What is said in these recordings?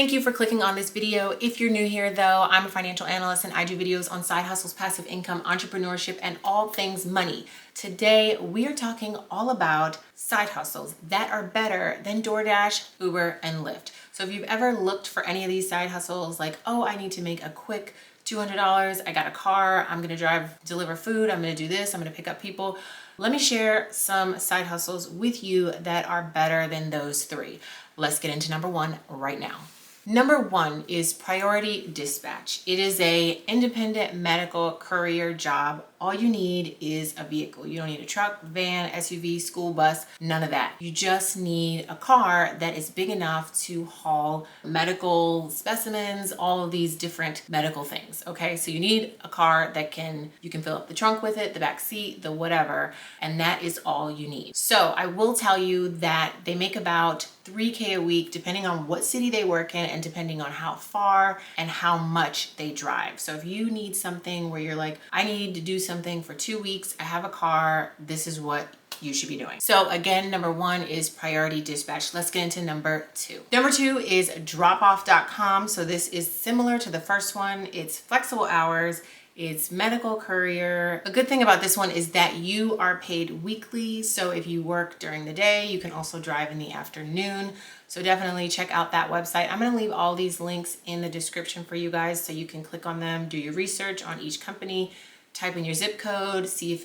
Thank you for clicking on this video. If you're new here though, I'm a financial analyst and I do videos on side hustles, passive income, entrepreneurship, and all things money. Today, we are talking all about side hustles that are better than DoorDash, Uber, and Lyft. So if you've ever looked for any of these side hustles, like, oh, I need to make a quick $200, I got a car, I'm gonna deliver food, I'm gonna do this, I'm gonna pick up people. Let me share some side hustles with you that are better than those three. Let's get into number one right now. Number one is priority dispatch. It is an independent medical courier job. All you need is a vehicle. You don't need a truck, van, SUV, school bus, none of that. You just need a car that is big enough to haul medical specimens, all of these different medical things. Okay, so you need a car that you can fill up the trunk with it, the back seat, the whatever, and that is all you need. So I will tell you that they make about $3K a week, depending on what city they work in and depending on how far and how much they drive. So if you need something where you're like, I need to do something for 2 weeks, I have a car, this is what you should be doing. So again, number one is priority dispatch. Let's get into number two. Number two is dropoff.com. So this is similar to the first one. It's flexible hours. It's medical courier. A good thing about this one is that you are paid weekly. So if you work during the day, you can also drive in the afternoon. So definitely check out that website. I'm gonna leave all these links in the description for you guys so you can click on them, do your research on each company, type in your zip code, see if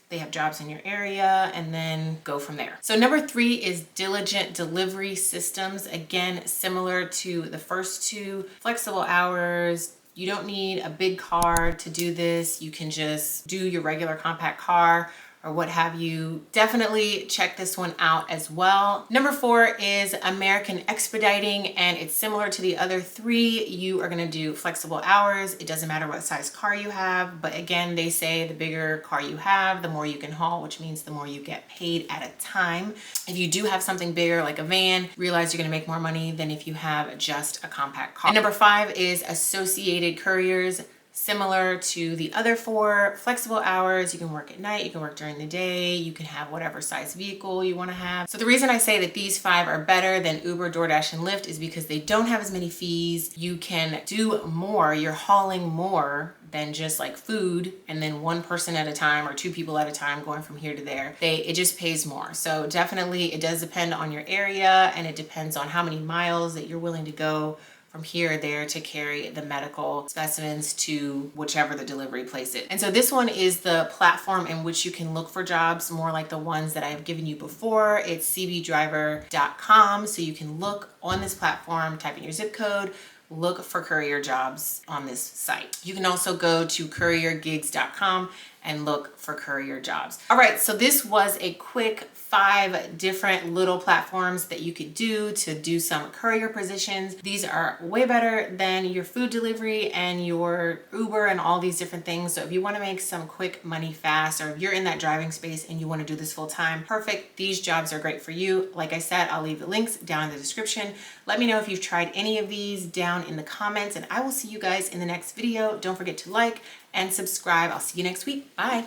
they have jobs in your area, and then go from there. So number three is Diligent Delivery Systems. Again, similar to the first two, flexible hours. You don't need a big car to do this. You can just do your regular compact car or what have you. Definitely check this one out as well. Number four is American Expediting, and it's similar to the other three. You are gonna do flexible hours. It doesn't matter what size car you have, but again, they say the bigger car you have, the more you can haul, which means the more you get paid at a time. If you do have something bigger like a van, realize you're gonna make more money than if you have just a compact car. And number five is Associated Couriers. Similar to the other four, flexible hours. You can work at night, you can work during the day, you can have whatever size vehicle you want to have. So the reason I say that these five are better than Uber, DoorDash, and Lyft is because they don't have as many fees. You can do more, you're hauling more than just like food and then one person at a time or two people at a time going from here to there. It just pays more. So definitely it does depend on your area, and it depends on how many miles that you're willing to go from here or there to carry the medical specimens to whichever the delivery place is. And so this one is the platform in which you can look for jobs, more like the ones that I have given you before. It's cbdriver.com. So you can look on this platform, type in your zip code, look for courier jobs on this site. You can also go to couriergigs.com and look for courier jobs. All right, so this was a quick 5 different little platforms that you could do to do some courier positions. These are way better than your food delivery and your Uber and all these different things. So if you want to make some quick money fast, or if you're in that driving space and you want to do this full time, perfect. These jobs are great for you. Like I said, I'll leave the links down in the description. Let me know if you've tried any of these down in the comments, and I will see you guys in the next video. Don't forget to like and subscribe. I'll see you next week. Bye.